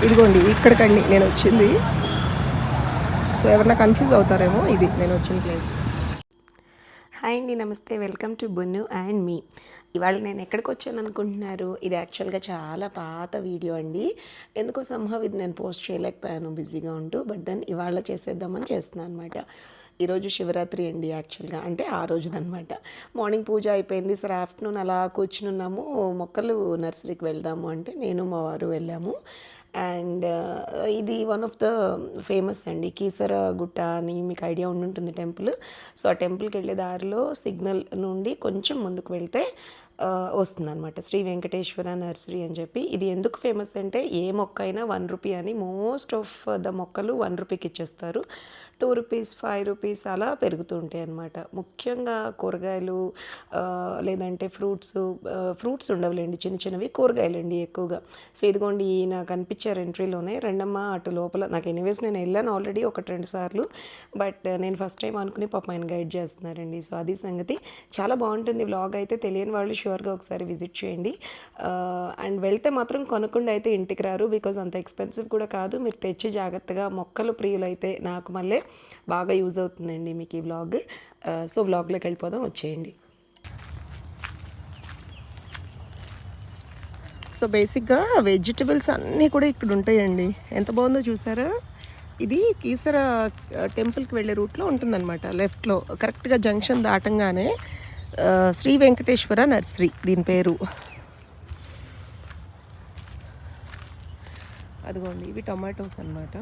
ఇదిగోండి ఇక్కడికండి నేను వచ్చింది. సో ఎవరన్నా కన్ఫ్యూజ్ అవుతారేమో, ఇది నేను వచ్చిన ప్లేస్. హాయ్ అండి, నమస్తే, వెల్కమ్ టు బున్ను అండ్ మీ. ఇవాళ నేను ఎక్కడికి వచ్చాను అనుకుంటున్నారు? ఇది యాక్చువల్గా చాలా పాత వీడియో అండి. ఎందుకో సంహవ్ ఇది నేను పోస్ట్ చేయలేకపోయాను బిజీగా ఉంటూ. బట్ దెన్ ఇవాళ చేసేద్దామని చేస్తున్నాను అనమాట. ఈరోజు శివరాత్రి అండి యాక్చువల్గా, అంటే ఆ రోజుదనమాట. మార్నింగ్ పూజ అయిపోయింది. సరే ఆఫ్టర్నూన్ అలా కూర్చునున్నాము, మొక్కలు నర్సరీకి వెళ్దాము అంటే నేను మా వారు వెళ్ళాము. అండ్ ఇది వన్ ఆఫ్ ద ఫేమస్ అండి, కీసర గుట్ట అని మీకు ఐడియా ఉండుంటుంది టెంపుల్. సో ఆ టెంపుల్కి వెళ్ళే దారిలో సిగ్నల్ నుండి కొంచెం ముందుకు వెళ్తే వస్తుందన్నమాట శ్రీ వెంకటేశ్వర నర్సరీ అని చెప్పి. ఇది ఎందుకు ఫేమస్ అంటే ఏ మొక్క అయినా 1 రూపీ అని, మోస్ట్ ఆఫ్ ద మొక్కలు 1 రూపీకి ఇచ్చేస్తారు. 2 రూపీస్, 5 రూపీస్ అలా పెరుగుతూ ఉంటాయి అన్నమాట. ముఖ్యంగా కూరగాయలు లేదంటే ఫ్రూట్స్ ఉండవులేండి, చిన్న చిన్నవి కూరగాయలు అండి ఎక్కువగా. సో ఇదిగోండి నాకు కనిపించారు ఎంట్రీలోనే. రెండమ్మ అటు లోపల. నాకు ఎనీవేస్ నేను వెళ్ళాను ఆల్రెడీ 1-2 సార్లు, బట్ నేను ఫస్ట్ టైం అనుకుని పాప ఆయన గైడ్ చేస్తున్నారండి. సో అది సంగతి. చాలా బాగుంటుంది వ్లాగ్ అయితే. తెలియని వాళ్ళు షూర్గా ఒకసారి విజిట్ చేయండి. అండ్ వెళ్తే మాత్రం కొనకుండా అయితే ఇంటికి రారు, బికాజ్ అంత ఎక్స్పెన్సివ్ కూడా కాదు. మీరు తెచ్చి జాగ్రత్తగా, మొక్కలు ప్రియులైతే నాకు మళ్ళీ బాగా యూజ్ అవుతుందండి మీకు ఈ వ్లాగ్. సో వ్లాగ్లోకి వెళ్ళిపోదాం, వచ్చేయండి. సో బేసిక్గా వెజిటబుల్స్ అన్నీ కూడా ఇక్కడ ఉంటాయండి. ఎంత బాగుందో చూసారా? ఇది కీసర టెంపుల్కి వెళ్ళే రూట్లో ఉంటుందన్నమాట. లెఫ్ట్లో కరెక్ట్గా జంక్షన్ దాటంగానే శ్రీ వెంకటేశ్వర నర్సరీ దీని పేరు. అదిగోండి ఇవి టొమాటోస్ అన్నమాట.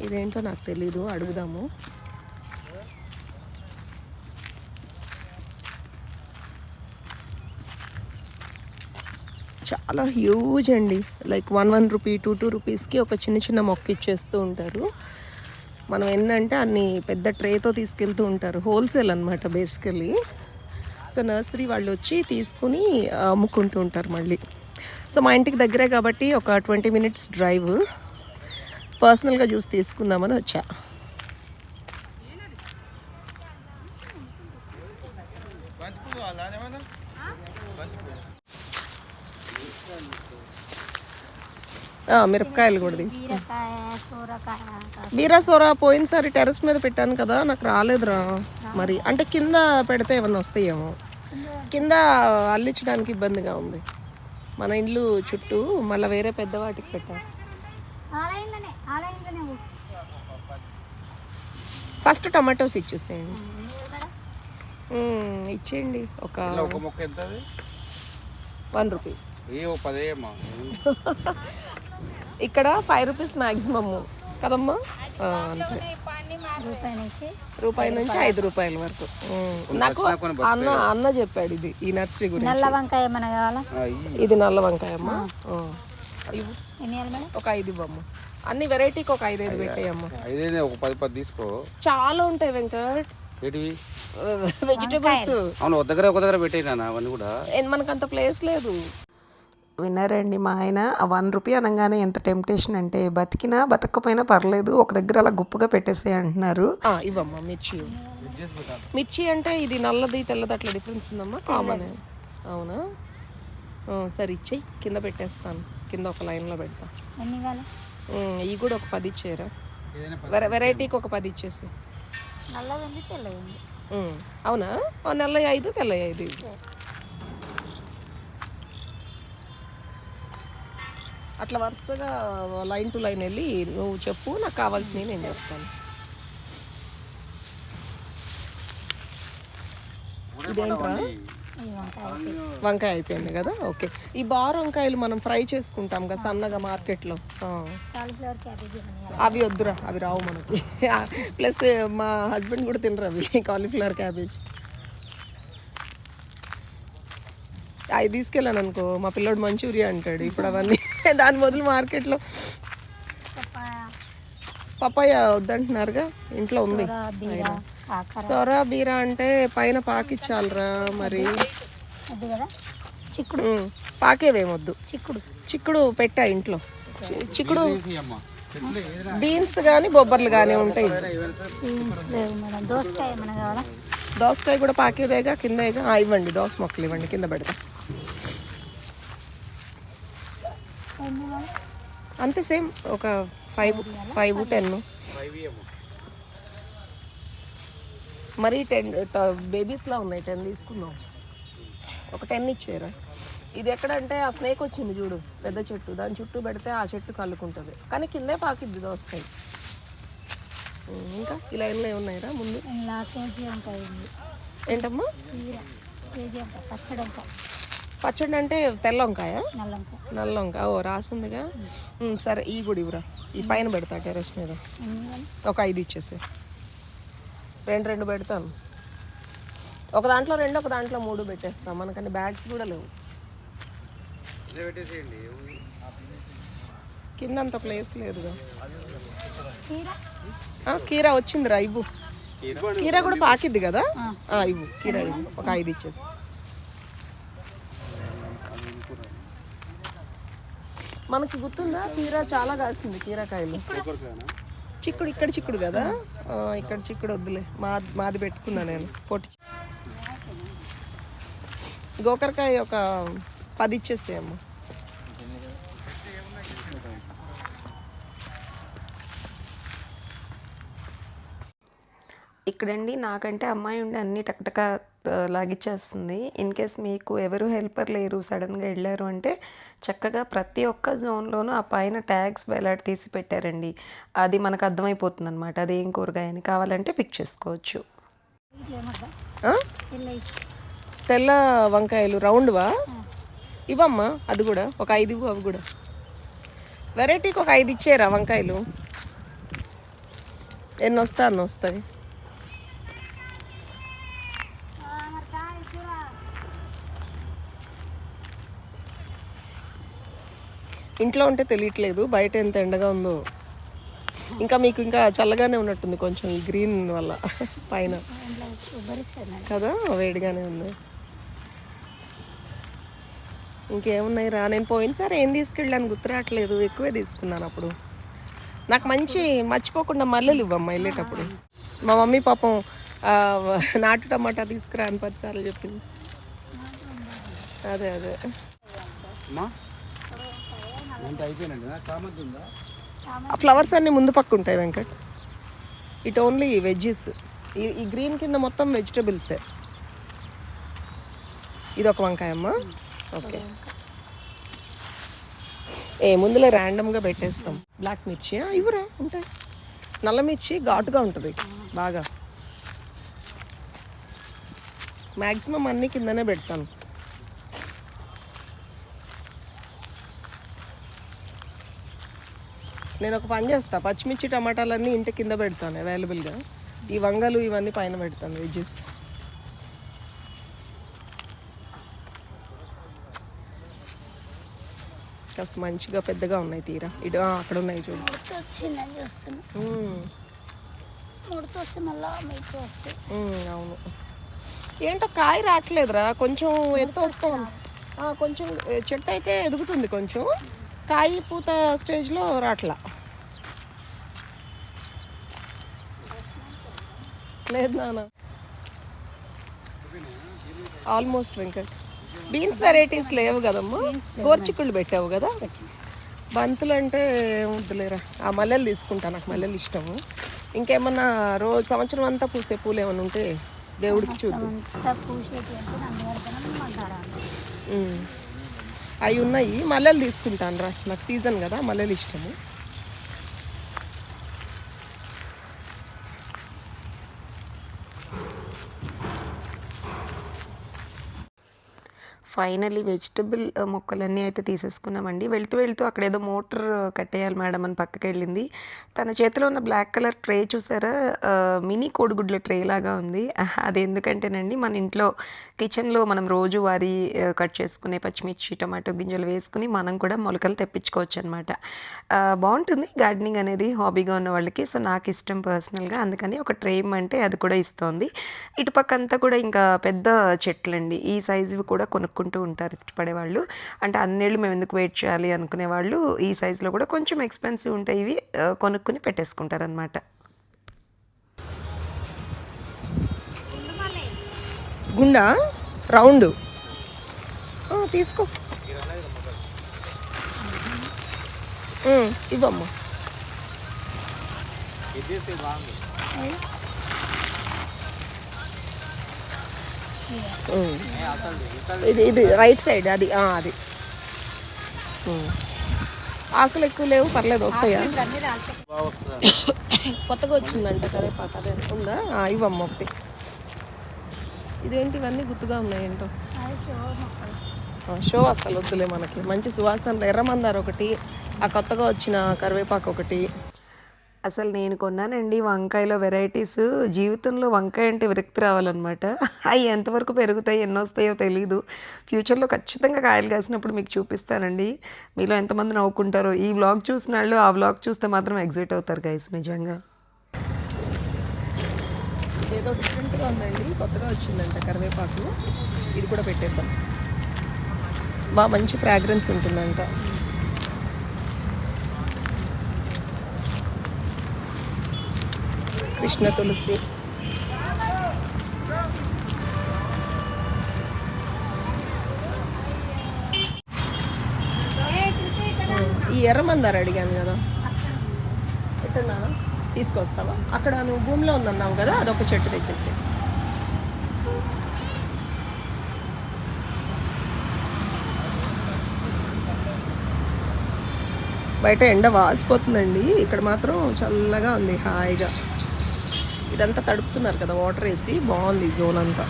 ఇదేంటో నాకు తెలీదు, అడుగుదాము. చాలా హ్యూజ్ అండి. లైక్ 1 రూపీ 2 రూపీస్కి ఒక చిన్న చిన్న మొక్క ఇచ్చేస్తూ ఉంటారు. మనం ఏంటంటే అన్ని పెద్ద ట్రేతో తీసుకెళ్తూ ఉంటారు. హోల్సేల్ అనమాట బేసికలీ. సో నర్సరీ వాళ్ళు వచ్చి తీసుకుని అమ్ముకుంటూ ఉంటారు మళ్ళీ. సో మా ఇంటికి దగ్గరే కాబట్టి ఒక 20 మినిట్స్ డ్రైవ్. పర్సనల్గా చూసి తీసుకుందామని వచ్చా. మిరపకాయలు కూడా తీసుకు. బీరా సోరా పోయినసారి టెర్రస్ మీద పెట్టాను కదా, నాకు రాలేదురా. మరి అంటే కింద పెడితే ఏమన్నా వస్తాయేమో. కింద అల్లించడానికి ఇబ్బందిగా ఉంది. మన ఇల్లు చుట్టూ మళ్ళీ వేరే పెద్దవాటికి పెట్టాను. ఫస్ట్ టమాటోస్ ఇచ్చేసేయండి. ఇచ్చేయండి. ఒక 1 రూపీ. ఇక్కడ 5 రూపీస్ మ్యాక్సిమమ్ కదమ్మా. అంతే, రూపాయి నుంచి 5 రూపాయల వరకు. నాకు అన్న చెప్పాడు ఇది, ఈ నర్సరీ గురించి. నల్ల వంకాయ ఏమైనా కావాలా? ఇది నల్ల వంకాయ అమ్మా. ఒక 5 ఇవ్వమ్మ. అన్ని వెరైటీకి ఒక 5 పెట్టాయమ్మా. తీసుకో. చాలా ఉంటాయి వెంకట్ వెజిటబుల్స్. దగ్గర పెట్టేనా అవన్నీ కూడా. మనకు అంత ప్లేస్ లేదు. విన్నారండి మా ఆయన. 1 రూపీ అనగానే ఎంత టెంప్టేషన్ అంటే, బతికినా బతకపోయినా పర్లేదు ఒక దగ్గర అలా గుప్పుగా పెట్టేసే అంటున్నారు. ఇవ్వమ్మా మిర్చి. మిర్చి అంటే ఇది నల్లది తెల్లది అట్లా డిఫరెన్స్ ఉందమ్మా? కామన్. అవునా, సరే ఇచ్చేయి. కింద పెట్టేస్తాను, కింద ఒక లైన్లో పెడతా. ఇవి కూడా ఒక 10 ఇచ్చేయరా? వెరైటీకి ఒక 10 ఇచ్చేసి. అవునా, నల్ల 5 తెల్ల 5. అట్లా వరుసగా లైన్ టు లైన్ వెళ్ళి నువ్వు చెప్పు, నాకు కావాల్సినవి నేను చెప్తాను. ఇదేంట్రా? వంకాయ అయిపోయింది కదా, ఓకే. ఈ బార్ వంకాయలు మనం ఫ్రై చేసుకుంటాం కదా సన్నగా మార్కెట్లో, అవి వద్దురా, అవి రావు మనకి. ప్లస్ మా హస్బెండ్ కూడా తినరు అవి, కాలీఫ్లవర్ క్యాబేజ్. అవి తీసుకెళ్ళాను అనుకో, మా పిల్లోడు మంచూరియా అంటాడు. ఇప్పుడు అవన్నీ దాని బదులు మార్కెట్లో పపాయ వద్దంటున్నారుగా, ఇంట్లో ఉంది. సొరా బీరా అంటే పైన పాకిచ్చాలరా మరి. చిక్కుడు పాకేవేమొద్దు. చిక్కుడు పెట్టా ఇంట్లో. చిక్కుడు బీన్స్ కానీ బొబ్బర్లు కానీ ఉంటాయి. దోసకాయ కూడా పాకేదేగా, కిందేగా. ఇవ్వండి, దోస మొక్కలు ఇవ్వండి, కింద పెడతా. అంతే సేమ్ ఒక 5-10. మరి 10 బేబీస్లా ఉన్నాయి. 10 తీసుకుందాం. ఒక 10 ఇచ్చారా? ఇది ఎక్కడంటే ఆ స్నేక్ వచ్చింది చూడు, పెద్ద చెట్టు, దాని చుట్టూ పెడితే ఆ చెట్టు కలుకుంటుంది, కానీ కిందే పాకిద్ది దోసకాయ. ఇంకా ఈ లైన్లో ఏమున్నాయిరా ముందు? ఏంటమ్మా? పచ్చడి అంటే తెల్ల వంకాయ, నల్ల వంకాయ. ఓ రాసిందిగా. సరే ఈ గుడి ఇవ్వరా, ఈ పైన పెడతా టెర్రస్ మీద. ఒక 5 ఇచ్చేసి 2 పెడతాను. ఒక దాంట్లో 2, ఒక దాంట్లో 3 పెట్టేస్తాం. మనకని బ్యాగ్స్ కూడా లేవు. కింద అంత ప్లేస్ లేదుగా. కీరా వచ్చిందిరా, ఇవ్వు. కీరా కూడా పాకిద్ది కదా, ఇవ్వు. కీరా ఇవ్వు, ఒక 5 ఇచ్చేసి. మనకి గుర్తుందా, కీరా చాలా కాస్తుంది. కీరాకాయలు చిక్కుడు, ఇక్కడ చిక్కుడు కదా. ఇక్కడ చిక్కుడు వద్దులే, మాది పెట్టుకున్నా నేను. పొట్టి గోకరకాయ ఒక 10 ఇచ్చేసేయమ్మా. ఇక్కడండి నాకంటే అమ్మాయి ఉండి అన్నీ టక్టక లాగిచ్చేస్తుంది. ఇన్ కేస్ మీకు ఎవరు హెల్పర్ లేరు, సడన్గా వెళ్ళారు అంటే చక్కగా ప్రతి ఒక్క జోన్లోనూ ఆ పైన ట్యాగ్స్ వేలాడి తీసి పెట్టారండి. అది మనకు అర్థమైపోతుంది అనమాట, అది ఏం కూరగాయ అని. కావాలంటే పిక్ చేసుకోవచ్చు. తెల్ల వంకాయలు రౌండ్వా? ఇవమ్మా, అది కూడా ఒక 5 ఇవ్వు. అవి కూడా వెరైటీకి ఒక 5 ఇచ్చేరా వంకాయలు. ఎన్ని వస్తాయి. ఇంట్లో ఉంటే తెలియట్లేదు, బయట ఎంత ఎండగా ఉందో. ఇంకా మీకు ఇంకా చల్లగానే ఉన్నట్టుంది కొంచెం, ఈ గ్రీన్ వల్ల పైన కదా, వేడిగానే ఉంది. ఇంకేమున్నాయి రా? నేను పోయినసారి ఏం తీసుకెళ్ళాను గుర్తురావట్లేదు, ఎక్కువే తీసుకున్నాను అప్పుడు. నాకు మర్చిపోకుండా మల్లెలు ఇవ్వమ్మా వెళ్ళేటప్పుడు. మా మమ్మీ పాపం నాటు టమాటా తీసుకురా అని 10 సార్లు చెప్పింది. అదే ఆ ఫ్లవర్స్ అన్నీ ముందు పక్క ఉంటాయి వెంకట్. It only veggies. ఈ గ్రీన్ కింద మొత్తం వెజిటబుల్సే. ఇది ఒక వంకాయమ్మా. ఓకే, ముందులే ర్యాండమ్గా పెట్టేస్తాం. బ్లాక్ మిర్చి ఇవ్వరా, ఉంటాయి. నల్ల మిర్చి ఘాటుగా ఉంటుంది బాగా. మ్యాక్సిమం అన్నీ కిందనే పెడతాను. నేను ఒక పని చేస్తా, పచ్చిమిర్చి టమాటాలన్నీ ఇంటి కింద పెడతాను అవైలబుల్గా. ఈ వంగలు ఇవన్నీ పైన పెడతాను, వెజ్జెస్. కాస్త మంచిగా పెద్దగా ఉన్నాయి తీరా. ఇటు అక్కడ ఉన్నాయి చూడు. అవును. ఏంటో కాయ రావట్లేదురా, కొంచెం ఎత్తు వస్తాం. కొంచెం చెట్టు అయితే ఎదుగుతుంది, కొంచెం కాయ పూత స్టేజ్లో రాట్లా. లేదు నాన్న, ఆల్మోస్ట్ వెంకట్. బీన్స్ వెరైటీస్ లేవు కదమ్మా. గోర్చిక్కుళ్ళు పెట్టావు కదా. బంతులు అంటే వద్దులేరా, ఆ మల్లెలు తీసుకుంటా, నాకు మల్లెలు ఇష్టము. ఇంకేమన్నా రోజు సంవత్సరం అంతా పూసే పూలు ఏమైనా ఉంటే దేవుడికి చూద్దాం. అవి ఉన్నాయి, మల్లెలు తీసుకుంటాను రా, నాకు సీజన్ కదా, మల్లెలు ఇష్టము. ఫైనలీ వెజిటబుల్ మొక్కలన్నీ అయితే తీసేసుకున్నామండి. వెళ్తూ అక్కడేదో మోటార్ కట్టేయాలి మేడం అని పక్కకి వెళ్ళింది. తన చేతిలో ఉన్న బ్లాక్ కలర్ ట్రే చూసారా, మినీ కోడిగుడ్ల ట్రే లాగా ఉంది. అది ఎందుకంటేనండి, మన ఇంట్లో కిచెన్లో మనం రోజు వారి కట్ చేసుకునే పచ్చిమిర్చి టమాటో గింజలు వేసుకుని మనం కూడా మొలకలు తెప్పించుకోవచ్చు అనమాట. బాగుంటుంది గార్డెనింగ్ అనేది హాబీగా ఉన్న వాళ్ళకి. సో నాకు ఇష్టం పర్సనల్గా, అందుకని ఒక ట్రే అంటే అది కూడా ఇస్తోంది. ఇటుపక్క అంతా కూడా ఇంకా పెద్ద చెట్లండి, ఈ సైజువి కూడా కొనుక్కుంటూ ఉంటారు ఇష్టపడేవాళ్ళు. అంటే అన్నేళ్ళు మేము ఎందుకు వెయిట్ చేయాలి అనుకునే వాళ్ళు ఈ సైజులో కూడా కొంచెం ఎక్స్పెన్సివ్ ఉంటాయి, ఇవి కొనుక్కుని పెట్టేసుకుంటారనమాట. గుండా రౌండ్ తీసుకో. ఇవ్వమ్మా. ఇది రైట్ సైడ్ అది అది ఆకులు ఎక్కువ లేవు, పర్లేదు వస్తాయా? కొత్తగా వచ్చిందంట కరివేపాకు, అదే ఉందా? ఇవ్వమ్మ ఒకటి. ఇదేంటి ఇవన్నీ గుర్తుగా ఉన్నాయి ఏంటో. షో అసలు వద్దులే మనకి. మంచి సువాసన ఎర్రమందారు ఒకటి, ఆ కొత్తగా వచ్చిన కరివేపాకు ఒకటి. అసలు నేను కొన్నానండి వంకాయలో వెరైటీస్. జీవితంలో వంకాయ అంటే విరక్తి రావాలన్నమాట. అవి ఎంతవరకు పెరుగుతాయి, ఎన్ని వస్తాయో తెలీదు. ఫ్యూచర్లో ఖచ్చితంగా కాయలు కాసినప్పుడు మీకు చూపిస్తానండి. మీలో ఎంతమంది నవ్వుకుంటారో. ఈ వ్లాగ్ చూసిన వాళ్ళు ఆ వ్లాగ్ చూస్తే మాత్రం ఎగ్జైట్ అవుతారు గైస్ నిజంగా. ఏదో డిఫరెంట్గా ఉందండి, కొత్తగా వచ్చిందంట కరివేపాకు. ఇది కూడా పెట్టేద్దాం, బాగా మంచి ఫ్రాగ్రెన్స్ ఉంటుందంట. కృష్ణ తులసి, ఈ ఎర్రమందారు అడిగాను కదా, ఎక్కడా తీసుకొస్తావా? అక్కడ నువ్వు భూమిలో ఉందన్నావు కదా, అదొక చెట్టు తెచ్చేసి. బయట ఎండ వాసిపోతుందండి, ఇక్కడ మాత్రం చల్లగా ఉంది హాయిగా. ఇదంతా తడుపుతున్నారు కదా వాటర్ వేసి, బాగుంది ఈ జోన్ అంతా.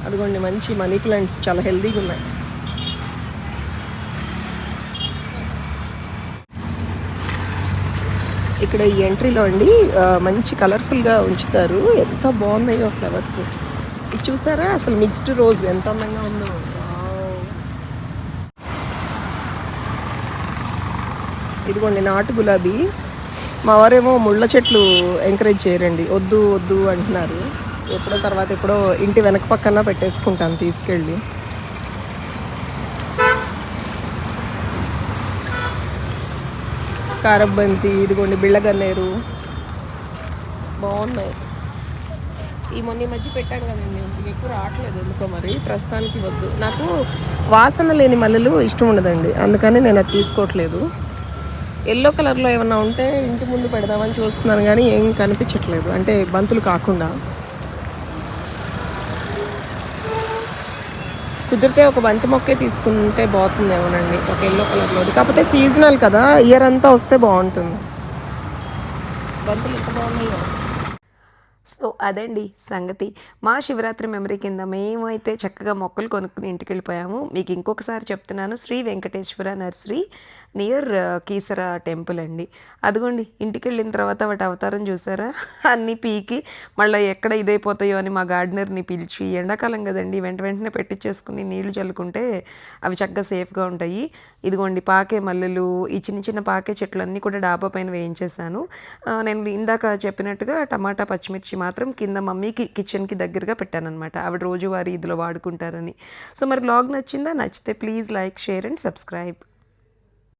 అదిగోండి మంచి మనీ ప్లాంట్స్ చాలా హెల్తీగా ఉన్నాయి. ఇక్కడ ఈ ఎంట్రీలో అండి మంచి కలర్ఫుల్గా ఉంచుతారు, ఎంత బాగున్నాయో ఫ్లవర్స్. ఇది చూసారా అసలు మిక్స్డ్ రోజ్ ఎంత అందంగా ఉందో. ఇదిగోండి నాటు గులాబీ. మా వారేమో ముళ్ళ చెట్లు ఎంకరేజ్ చేయరండి, వద్దు వద్దు అంటున్నారు. ఎప్పుడో తర్వాత ఎప్పుడో ఇంటి వెనక పక్కన పెట్టేసుకుంటాను తీసుకెళ్ళి. కారబంతి, ఇదిగోండి బిళ్ళగన్నేరు, బాగున్నాయి. ఈ మధ్య పెట్టాను కదండి, ఇంటికి ఎక్కువ రావట్లేదు ఎందుకో మరి. ప్రస్తుతానికి వద్దు, నాకు వాసన లేని మల్లెలు ఇష్టం ఉండదండి, అందుకని నేను అది తీసుకోవట్లేదు. ఎల్లో కలర్లో ఏమన్నా ఉంటే ఇంటి ముందు పెడదామని చూస్తున్నాను కానీ ఏం కనిపించట్లేదు, అంటే బంతులు కాకుండా. కుదిరితే ఒక బంతి మొక్కే తీసుకుంటే బాగుంటుందేమోనండి, ఒక ఎల్లో కలర్లో. కాకపోతే సీజనల్ కదా, ఇయర్ అంతా వస్తే బాగుంటుంది. బంతులు ఎంత బాగున్నాయో. సో అదండి సంగతి. మా శివరాత్రి మెమరీ కింద మేమైతే చక్కగా మొక్కలు కొనుక్కుని ఇంటికి వెళ్ళిపోయాము. మీకు ఇంకొకసారి చెప్తున్నాను, Shri Venkateswara nursery near Keesara temple అండి. అదిగోండి ఇంటికి వెళ్ళిన తర్వాత వాటి అవతారం చూసారా, అన్నీ పీకి మళ్ళీ ఎక్కడ ఇదైపోతాయో అని మా గార్డెనర్ని పిలిచి, ఎండాకాలం కదండి వెంటనే పెట్టించేసుకుని నీళ్లు చల్లుకుంటే అవి చక్కగా సేఫ్గా ఉంటాయి. ఇదిగోండి పాకే మల్లెలు, ఈ చిన్న పాకే చెట్లన్నీ కూడా డాబా పైన వేయించేసాను. నేను ఇందాక చెప్పినట్టుగా టమాటా పచ్చిమిర్చి మాత్రం కింద మమ్మీకి కిచెన్కి దగ్గరగా పెట్టానన్నమాట, ఆవిడ రోజువారీ ఇదిలో వాడుకుంటారని. సో మరి బ్లాగ్ నచ్చిందా? నచ్చితే please like, share and subscribe.